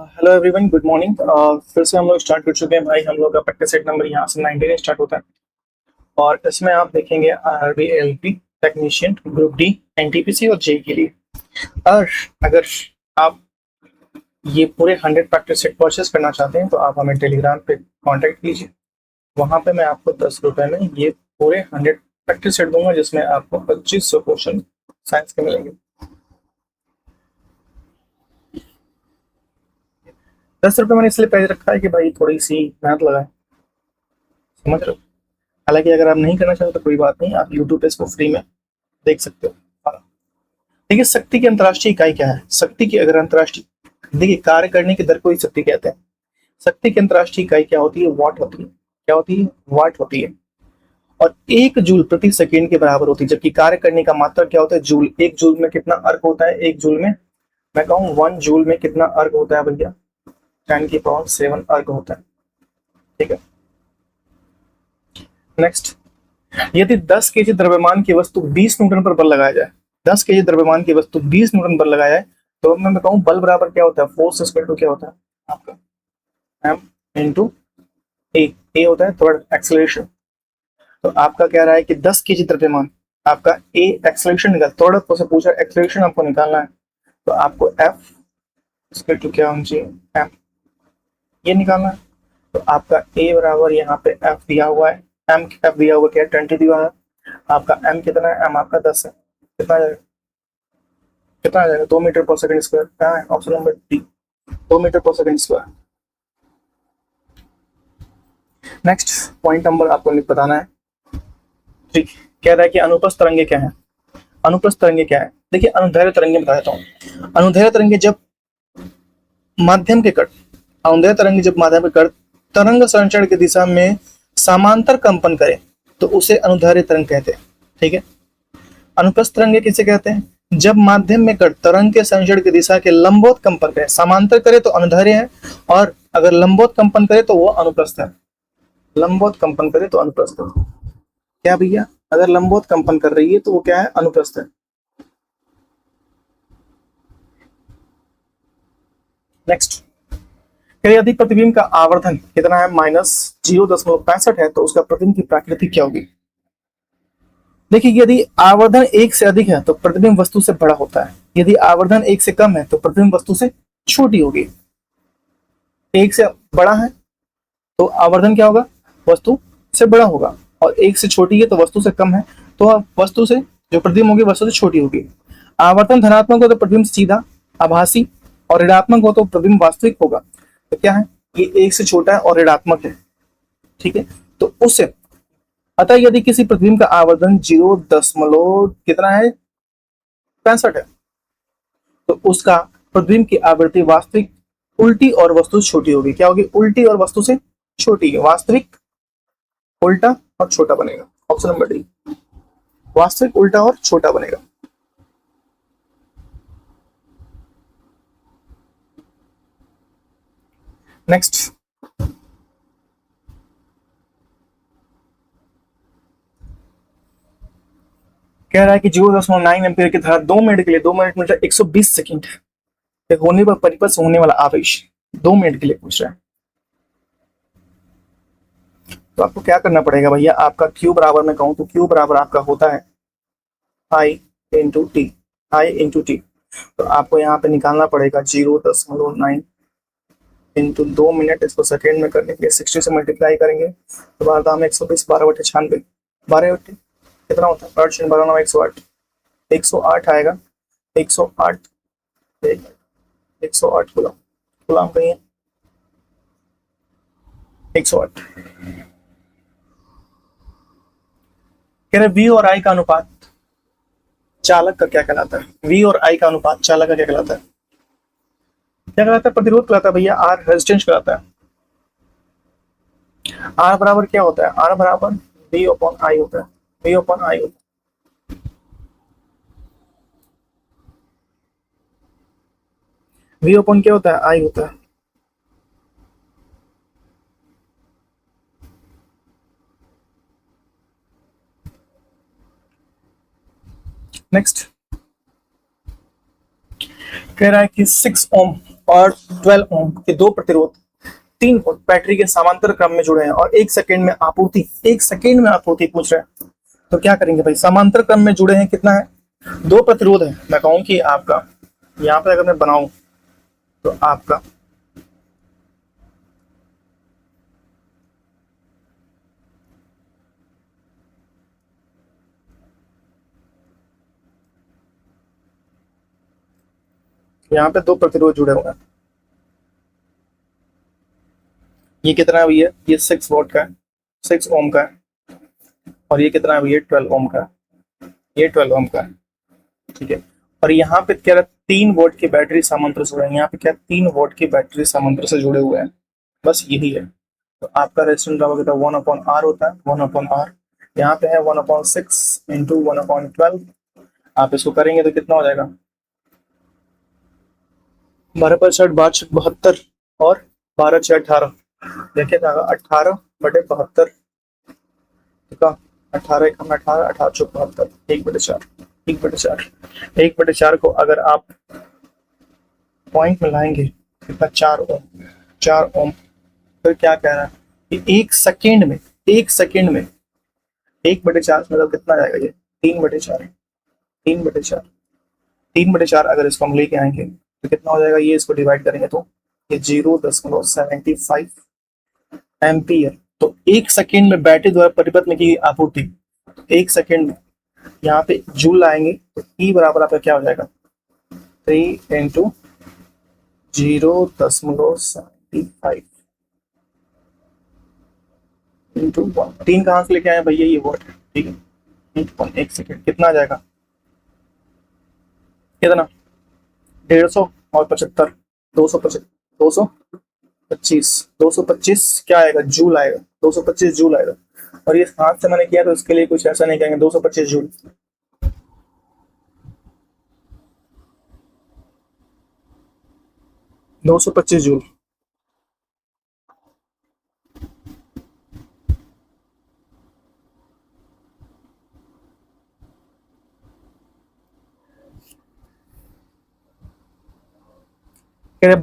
Hello everyone, good morning. फिर से हम लोग स्टार्ट कर चुके हैं भाई। हम लोग का प्रैक्टिस सेट नंबर यहाँ से 19 स्टार्ट होता है और इसमें आप देखेंगे RB ALP technician group D NTPC और जे के लिए। और अगर आप ये पूरे 100 प्रैक्टिस सेट परचेस करना चाहते हैं तो आप हमें टेलीग्राम पे कांटेक्ट कीजिए। वहाँ पे मैं आपको 10 रुपये में ये पूरे 100 प्रैक्टिस सेट दूंगा, जिसमें आपको 2500 क्वेश्चन साइंस के मिलेंगे। 10 रुपये मैंने इसलिए पहले रखा है कि भाई थोड़ी सी मेहनत लगाए, समझ रहे हो। हालांकि अगर आप नहीं करना चाहते तो कोई बात नहीं, आप यूट्यूब पे इसको फ्री में देख सकते हो। हाँ। देखिए, शक्ति की अंतर्राष्ट्रीय इकाई क्या है? शक्ति की अगर अंतर्राष्ट्रीय, देखिए कार्य करने की दर को ही शक्ति कहते हैं। शक्ति की अंतर्राष्ट्रीय इकाई क्या होती है? वाट होती है। क्या होती है? वाट होती है। और 1 जूल प्रति सेकेंड के बराबर होती है, जबकि कार्य करने का मात्रा क्या होता है? जूल। 1 जूल में कितना अर्क होता है? 1 जूल में मैं कहूँ 1 जूल में कितना अर्क होता है भैया? 10⁻7 अर्क होता है। ठीक है, नेक्स्ट। यदि 10 केजी द्रव्यमान की वस्तु 20 न्यूटन पर बल लगाया जाए, 10 केजी द्रव्यमान की वस्तु 20 न्यूटन पर लगाया जाए, तो मैं कहूँ बल बराबर क्या होता है? फोर्स इक्वल टू क्या होता है आपका? एम इंटू ए होता है थर्ड एक्सेलरेशन। तो आपका कह रहा है कि 10 केजी द्रव्यमान, आपका ए एक्सेलरेशन निकाल, थर्ड से पूछा एक्सेलरेशन आपको निकालना है, तो आपको एफ इक्वल टू क्या होना चाहिए? एम, ये निकालना है। तो आपका ए बराबर यहाँ पे एफ दिया हुआ है, एम एफ दिया हुआ क्या है? 20 दिया हुआ है। आपका एम कितना है? एम आपका 10 है। कितना आ जाएगा? कितना आ जाएगा? 2 मीटर पर सेकंड स्क्वायर। कहाँ है? ऑप्शन नंबर डी, 2 मीटर पर second square. Next point number आपको बताना है। ठीक, कह रहा है कि अनुप्रस्थ तरंगे क्या है? अनुप्रस्थ तरंगे क्या है? देखिए, अनुदैर्ध्य तरंगे बता देता हूँ। अनुदैर्ध्य तरंगे जब माध्यम के कट, अनुदैर्ध्य तरंगे जब माध्यम के कट तरंग संचरण की दिशा में समांतर कंपन करे तो उसे अनुदैर्ध्य तरंग कहते हैं। ठीक है, अनुप्रस्थ तरंगे किसे कहते हैं? जब माध्यम में कण तरंग के संचरण की दिशा के लंबवत कंपन करे, समांतर करे तो अनुदैर्ध्य है, और अगर लंबवत कंपन करे तो वो अनुप्रस्थ है। लंबवत कंपन करे तो अनुप्रस्थ है। क्या भैया? अगर लंबवत कंपन कर रही है तो वो क्या है? अनुप्रस्थ है। नेक्स्ट, यदि प्रतिबिंब का आवर्धन कितना है? -0.65 है, तो उसका प्रतिबिंब की प्रकृति क्या होगी? देखिए, यदि आवर्धन 1 से अधिक है तो प्रतिबिंब वस्तु से बड़ा होता है, यदि आवर्धन 1 से कम है तो प्रतिबिंब वस्तु से छोटी होगी। 1 से बड़ा है तो आवर्धन क्या होगा? वस्तु से बड़ा होगा, और 1 से छोटी है तो वस्तु से कम है, तो वस्तु से जो प्रतिबिंब होगी वस्तु से छोटी होगी। आवर्धन धनात्मक हो तो प्रतिबिंब सीधा आभासी, और ऋणात्मक हो तो प्रतिबिंब वास्तविक होगा। तो क्या है? ये 1 से छोटा है और ऋणात्मक है। ठीक है, तो उससे अतः यदि किसी प्रतिबिंब का आवर्धन 0 दशमलव कितना है? 65 है, तो उसका प्रतिबिंब की आवृत्ति वास्तविक उल्टी और वस्तु से छोटी होगी। क्या होगी? उल्टी और वस्तु से छोटी। वास्तविक उल्टा और छोटा बनेगा। ऑप्शन नंबर डी, वास्तविक उल्टा और छोटा बनेगा। नेक्स्ट, कह रहा है कि 0.9 एम्पीयर की धारा 2 मिनट के लिए, 2 मिनट मतलब 120 सेकंड होने पर परिपथ होने वाला आवेश 2 मिनट के लिए पूछ रहा है। तो आपको क्या करना पड़ेगा भैया? आपका क्यू बराबर, मैं कहूं तो क्यू बराबर आपका होता है आई इंटू टी, आई इंटू टी। तो आपको यहाँ पे निकालना पड़ेगा 0.9 इंटू 2 मिनट, इसको सेकेंड में करने के लिए 60 से मल्टीप्लाई करेंगे तो 12×120, 12/96, 12 कितना होता है? 8×12 108, 108 आएगा। 108, 108 गुलाम, गुलाम कहीं है? 108। कह रहे वी और आई का अनुपात चालक का क्या कहलाता है? वी और आई का अनुपात चालक का क्या कहलाता है? क्या कहलाता है? प्रतिरोध कहलाता है भैया। आर रेजिस्टेंस कहलाता है। आर बराबर क्या होता है? आर बराबर वी अपॉन आई होता है। वी अपॉन आई होता है। वी अपॉन क्या होता है? आई होता है। नेक्स्ट, कह रहा है कि 6 ओम और 12 ओम के दो प्रतिरोध 3 वोल्ट बैटरी के समांतर क्रम में जुड़े हैं और 1 सेकेंड में आपूर्ति पूछ रहे हैं। तो क्या करेंगे भाई, समांतर क्रम में जुड़े हैं, कितना है, 2 प्रतिरोध है। मैं कहूं कि आपका यहाँ पे अगर मैं बनाऊं तो आपका यहाँ पे 2 प्रतिरोध जुड़े हुए हैं। ये कितना है भैया, ये 6 वोल्ट का है, 6 ओम का है, और ये कितना है भैया, 12 ओम का है, ये 12 ओम का है, ठीक है। और यहाँ पे क्या 3 वोल्ट की बैटरी समांतर से जुड़े हैं, यहाँ पे क्या 3 वोल्ट की बैटरी समांतर से जुड़े हुए हैं, बस यही है। तो आपका रेजिस्टेंस होता है 1/R होता है, 1/R। यहाँ पे है 1/6 इंटू 1/12। आप इसको करेंगे तो कितना हो जाएगा, 12/6 12 72 और 12/6 18। देखिए 18/72, ठीक है, 18 18 18 72, 1/4, 1/4, 1/4 को अगर आप पॉइंट में लाएंगे कितना, 4 ओम, 4 ओम। फिर क्या कह रहा है कि 1 सेकेंड में 1/4 मतलब कितना जाएगा, ये 3/4, 3/4, 3/4 अगर इसको हम लेके आएंगे तो कितना हो जाएगा, ये इसको डिवाइड करेंगे तो ये 0.75 एम्पियर। तो 1 सेकेंड में बैटरी द्वारा परिवर्तन की आपूर्ति, 1 सेकेंड में यहाँ पे जूल लाएंगे तो E बराबर आपका क्या हो जाएगा, 3 इंटू 0.75 इंटू 1। 3 कहाँ से लेके आए भैया, ये वोल्ट, ठीक है, 1 सेकेंड कितना आ जाएगा, कितना 150 और 75, 225 क्या आएगा, जूल आएगा, 225 जूल आएगा। और ये हाथ से मैंने किया तो इसके लिए कुछ ऐसा नहीं कहेंगे, 225 जूल। जूल।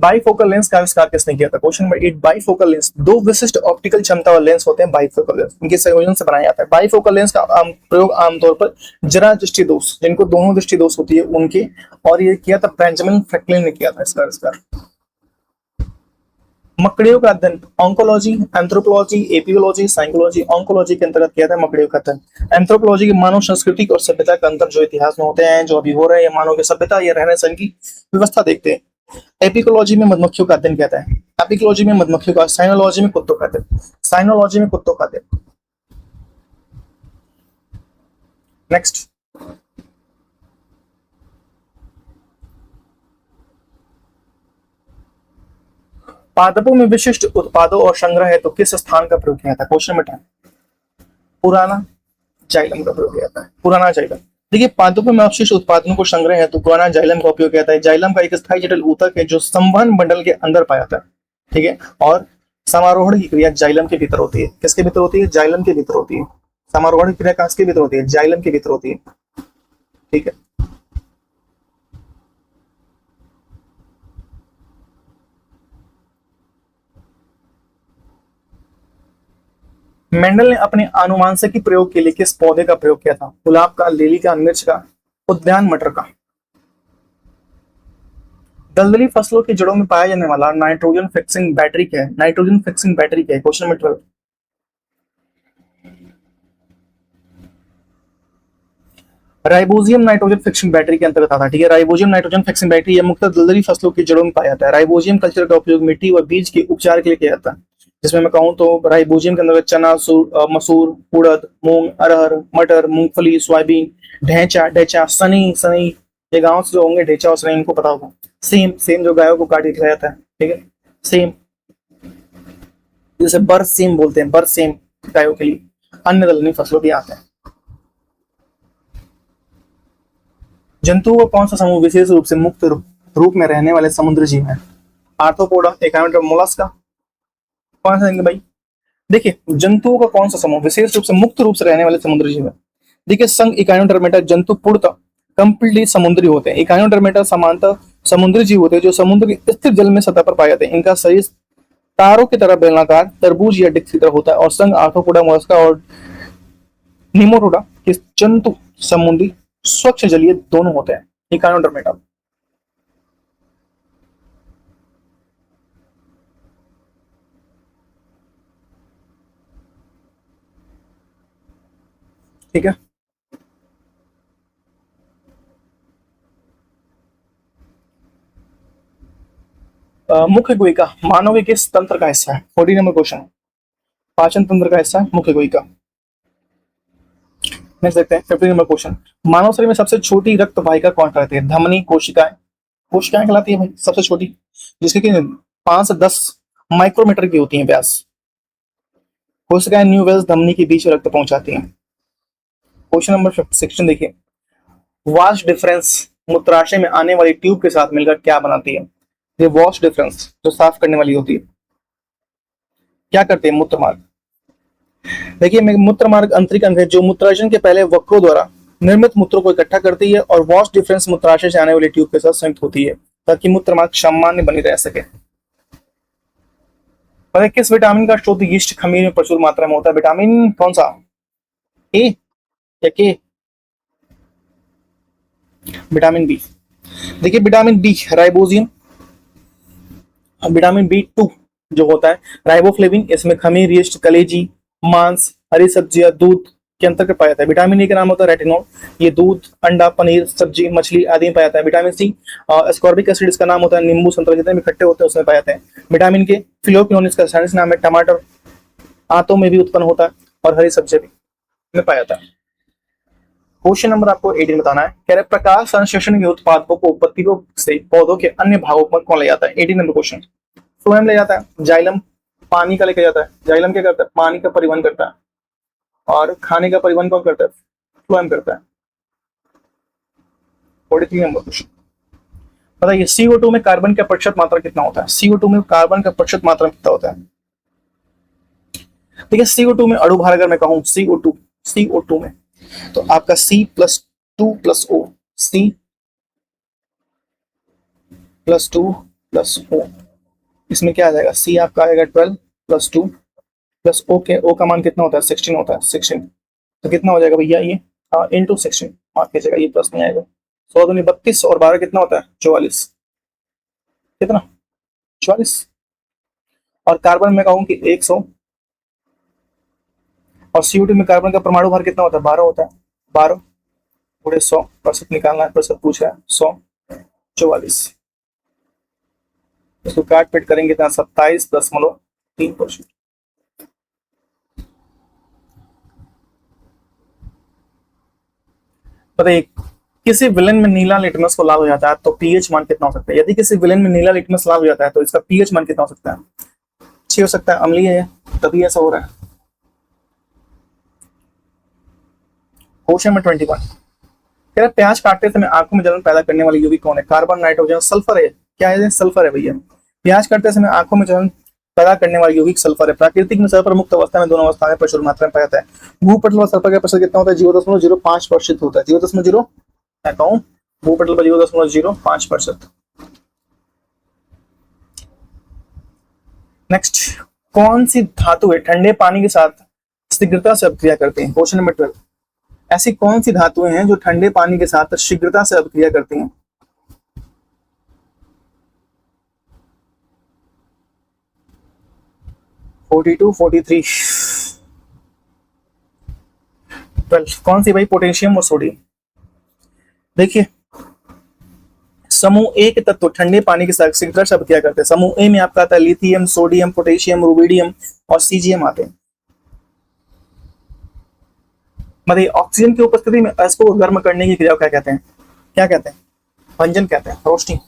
बाइफोकल लेंस का आविष्कार किसने किया था, क्वेश्चन नंबर 8। बाइफोकल लेंस, दो विशिष्ट ऑप्टिकल क्षमता वाले लेंस होते हैं बाइफोकल लेंस, इनके संयोजन से बनाया जाता है। बाइफोकल लेंस का प्रयोग आमतौर पर जरा दृष्टि दोष, जिनको दोनों दृष्टि दोष होती है उनके, और ये किया था बेंजामिन फ्रैंकलिन ने किया था इसका आविष्कार। मकड़ियों का अध्ययन oncology, anthropology, apiology, psychology. Oncology के अंतर्गत किया था मकड़ियों का अध्ययन। एंथ्रोपोलॉजी के मानव संस्कृति और सभ्यता का अंतर जो इतिहास में होते हैं, जो अभी हो रहे हैं, मानव की सभ्यता या रहने सहन की व्यवस्था देखते हैं। एपिकोलॉजी में मधुमक्खियों का अध्ययन कहता है, एपिकोलॉजी में मधुमक्खियों का, साइनोलॉजी में कुत्तों का अध्ययन, साइनोलॉजी में कुत्तों का अध्ययन। नेक्स्ट, पादपों में विशिष्ट उत्पादों और संग्रह है तो किस स्थान का प्रयोग किया था, क्वेश्चन नंबर 10। पुराना जाइलम का प्रयोग किया था, पुराना जाइलम। देखिए पादपों में अवशिष्ट उत्पादनों को संग्रह है तो पुराना जाइलम का उपयोग किया था। जाइलम का एक स्थायी जटिल ऊतक है जो संवहन मंडल के अंदर पाया जाता है, ठीक है, और समारोहण की क्रिया जाइलम के भीतर होती है। किसके भीतर होती है, जाइलम के भीतर होती है। समारोहण की क्रिया किसके भीतर होती है, जाइलम के भीतर होती है, ठीक है। मेंडल ने अपने आनुवांशिकी प्रयोग के लिए किस पौधे का प्रयोग किया था, गुलाब का, लिली का, मिर्च का, उद्यान मटर का। दलदली फसलों की जड़ों में पाया जाने वाला नाइट्रोजन फिक्सिंग बैटरी क्या है, नाइट्रोजन फिक्सिंग बैटरी क्या है, question number 12। Rhizobium nitrogen fixing battery के अंतर्गत आता है, ठीक है। राइबोजियम नाइट्रोजन फिक्सिंग बैटरी यह मुख्यतः दलदली फसलों की जड़ों में पाया जाता है। राइबोजियम कल्चर का उपयोग मिट्टी व बीज के उपचार के लिए किया जाता है, जिसमें मैं कहूं तो राइबोजियम के अंदर चना, मसूर, उड़द, मूंग, अरहर, मटर, मूंगफली, सोयाबीन, ढेंचा, ढेचा, सनी, सनी, ये गांव से जो होंगे ढेचा और सनी इनको पता होगा। सेम, सेम जो गायों को काट के खिलाया जाता है, ठीक है, सेम, जैसे बर सेम बोलते हैं, बर सेम गायों के लिए। अन्य दलदली फसलों भी आते हैं। जंतुओं का कौन सा समूह विशेष रूप से मुक्त रूप में रहने वाले समुद्री जीव है, आर्थ्रोपोडा, एकाइनोडर्म, मोलस्का, कौन सा देंगे भाई। देखिए जंतुओं का कौन सा समूह विशेष रूप से मुक्त रूप से रहने वाले समुद्री जीव है। देखिए संघ इकाइनोडर्मेटा जंतु पूर्णतः कंप्लीटली समुद्री होते हैं। इकाइनोडर्मेटा सामान्यतः समुद्री जीव होते हैं जो समुद्र के स्थिर जल में सतह पर पाए जाते हैं। इनका शरीर तारों की तरह बेलनाकार, तरबूज या डिस्क की तरह होता है और संघ आर्थ्रोपोडा, मोलस्का और निमोटोडा के जंतु समुद्री स्वच्छ जलीय दोनों होते हैं। इकानोडर्मेटा। ठीक है। मुख्य गुहिका मानव के किस तंत्र का हिस्सा है? 40 नंबर क्वेश्चन। पाचन तंत्र का हिस्सा है मुख्य गुहिका। नेक्स्ट देखते हैं 50 नंबर क्वेश्चन। मानव शरीर में सबसे छोटी रक्त वाहिका कौन कहलाती है? धमनी, कोशिकाएं। कोशिकाएं कहलाती है भाई सबसे छोटी, जिसके कि 5 से 10 माइक्रोमीटर की होती है व्यास। कोशिकाएं न्यूवेल्स धमनी के बीच रक्त पहुंचाती हैं। क्वेश्चन नंबर 16 देखिए। वॉश डिफरेंस मूत्राशय में आने वाली ट्यूब के साथ मिलकर क्या बनाती है? ये वॉश डिफरेंस जो साफ करने वाली होती है क्या करते हैं? मूत्रमार्ग। देखिए मूत्रमार्ग आंतरिक अंग है जो मूत्राशय के पहले वक्रों द्वारा निर्मित मूत्रों को इकट्ठा करती है और वॉश डिफरेंस मूत्राशय से आने वाली ट्यूब के साथ संयुक्त होती है ताकि मूत्रमार्ग सामान्य बनी रह सके। पता है किस विटामिन का स्रोत यीस्ट खमीर में प्रचुर मात्रा में होता है? विटामिन कौन सा? ए या के? Vitamin B. देखिए विटामिन बी राइबोजियम, विटामिन बी 2 जो होता है राइबोफ्लेविन, इसमें खमीर, यीस्ट, कलेजी, मांस, हरी सब्जियां, दूध के अंतर्गत पाया जाता है। विटामिन ए का नाम होता है रेटिनॉल, ये दूध, अंडा, पनीर, सब्जी, मछली आदि में पाया जाता है। विटामिन सी एस्कॉर्बिक एसिड, इसका नाम होता है नींबू, संतरा जितने भी खट्टे होते हैं उसमें पाया जाते हैं। विटामिन के फिलोक्विनोन, इसका साइंस नाम है टमाटर, आंतों में भी उत्पन्न होता है और हरी सब्जियां भी में पाया जाता है। क्वेश्चन नंबर आपको 18 बताना है। कह रहे प्रकाश संश्लेषण के उत्पादों को पत्तियों से पौधों के अन्य भागों पर कौन ले जाता है? 18 नंबर क्वेश्चन। फ्लोएम ले जाता है, जाइलम पानी का लेके जाता है। जाइलम क्या करता है? पानी का परिवहन करता है। और खाने का परिवहन कौन करता है? फ्लोएम करता है। 43 नंबर क्वेश्चन बताइए CO2 में कार्बन का प्रतिशत मात्रा कितना होता है? CO2 में कार्बन का प्रतिशत मात्रा कितना होता है? ठीक है, CO2 में अणु भार अगर मैं कहूं CO2 में तो आपका C+2+O, C+2+O, इसमें क्या आ जाएगा? C आपका आएगा 12+2+O के O का मान कितना होता है? 16 होता है। 16 तो कितना हो जाएगा भैया ये? इंटू 16 मार्क कीजिएगा, ये प्लस नहीं आएगा। 100 दूनी 32 और 12 कितना होता है? 44। कितना? 44। और कार्बन में कहूं कि 100 और CO2 में कार्बन का परमाणु भार कितना होता है? 12 होता है। 12 पूरे 100 प्रतिशत निकालना है, प्रतिशत पूछ रहा है। 100 44 इसको काट पीट करेंगे तो 27.3%। बताइए किसी विलेन में नीला लिटमस को लाल हो जाता है तो पीएच मान कितना हो सकता है? यदि किसी विलेन में नीला लिटमस लाल हो जाता है तो इसका पीएच मान कितना हो सकता है? 6 हो सकता है। अम्लीय है तभी ऐसा हो रहा है। क्वेश्चन नंबर 21 कह रहा प्याज काटते समय आंखों में जलन पैदा करने वाली यौगिक कौन है? कार्बन, नाइट्रोजन, सल्फर है। क्या है? सल्फर है भैया। प्याज काटते समय आंखों में जलन पैदा करने वाली यौगिक सल्फर है। प्राकृतिक में सल्फर मुक्त अवस्था में दोनों अवस्था में प्रचुर मात्रा में पाया जाता है। भूपटल पर सल्फर का प्रतिशत कितना होता है? 0.05% होता है। 0.0 मैं कहूं भूपटल पर 0.05%। नेक्स्ट कौन सी धातु है ठंडे पानी के साथ शीघ्रता से अभिक्रिया करती है? क्वेश्चन नंबर 12 ऐसी कौन सी धातुएं हैं जो ठंडे पानी के साथ शीघ्रता से अभिक्रिया करती हैं? (42, 43) 12 कौन सी भाई? पोटेशियम और सोडियम। देखिए समूह ए के तत्व ठंडे पानी के साथ शीघ्रता से अभिक्रिया करते हैं। समूह ए में आपका आता है लिथियम, सोडियम, पोटेशियम, रुबिडियम और सीजियम आते हैं। मतलब ऑक्सीजन की उपस्थिति में इसको गर्म करने की क्रिया क्या कहते हैं? क्या कहते हैं? भंजन कहते हैं, रोस्टिंग।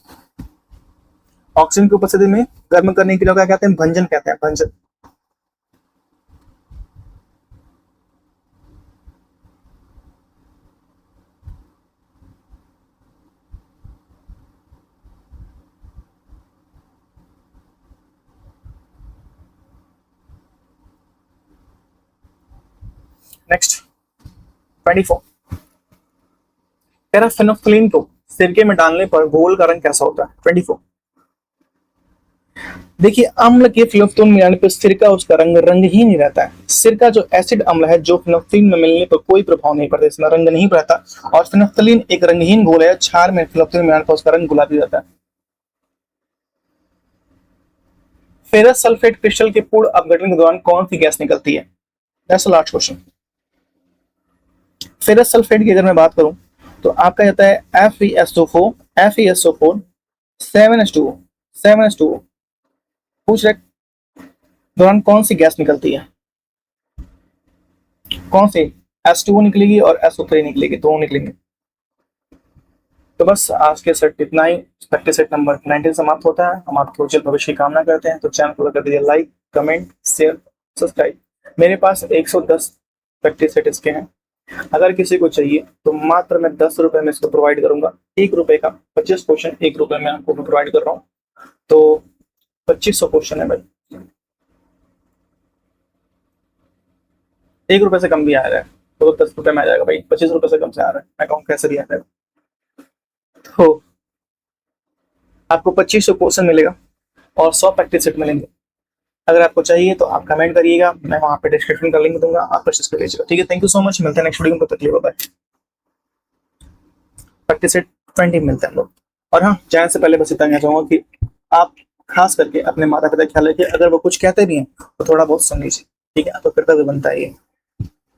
ऑक्सीजन की उपस्थिति में गर्म करने की क्रिया क्या कहते हैं? भंजन कहते हैं, भंजन। नेक्स्ट 24 कह रहा फेनोक्सिलिन को सिरके में डालने पर घोल का रंग कैसा होता है? 24। देखिए अम्ल के फिनोक्तिन में मिलाने पर सिरका उसका रंग रंगहीन ही रहता है। सिरका जो एसिड अम्ल है जो फिनोक्तिन में मिलने पर कोई प्रभाव नहीं पड़ता, इसमें रंग नहीं रहता। और फिनोफ्थलीन एक रंगहीन घोल है, क्षार में फिनोक्तिन मिलाने पर उसका रंग गुलाबी रहता है। फेरस सल्फेट क्रिस्टल के पूर्ण अपघटन के दौरान कौन सी गैस निकलती है? That's the last question. Ferrous sulphate की अगर मैं बात करूं तो आपका जाता है FeSO4 FeSO4 7H2O 7H2O। पूछ रहे दौरान कौन सी गैस निकलती है? कौन सी? H2O निकलेगी और SO3 निकलेगी, दोनों निकलेंगे। तो बस आज के सेट इतना ही। प्रैक्टिस सेट नंबर 19 समाप्त होता है। हम आपके उज्जवल भविष्य की कामना करते हैं। तो चैनल को कर दीजिए लाइक, कमेंट, शेयर, सब्सक्राइब। मेरे पास 110 प्रैक्टिस सेट इसके हैं। अगर किसी को चाहिए तो मात्र मैं 10 रुपए में इसको प्रोवाइड करूंगा। 1 रुपए का 25 क्वेश्चन 1 रुपए में आपको प्रोवाइड कर रहा हूँ। तो 2500 क्वेश्चन है भाई, 1 रुपए से कम भी आ रहा है तो 10 रुपए में आ जाएगा भाई। 25 रुपए से कम से आ रहा है, मैं कहूँ कैसे भी आ जाएगा। तो आपको 2500 क्वेश्चन मिलेगा और 100 प्रैक्टिस सेट मिलेंगे। अगर आपको चाहिए तो आप कमेंट करिएगा, मैं वहां पे डिस्क्रिप्शन का लिंक दूंगा, आप परचेस कर लीजिएगा। ठीक है, थैंक यू सो मच। मिलते हैं नेक्स्ट वीडियो में, तब तक के लिए बाय बाय। प्रैक्टिस सेट 20 मिलते हैं हम लोग। और हाँ, जाने से पहले बस इतना कहना चाहूंगा कि आप खास करके अपने माता पिता का ख्याल रखिए। अगर वो कुछ कहते भी हैं तो थोड़ा बहुत सुन लीजिए, ठीक है? आपका कर्तव्य बनता है ये।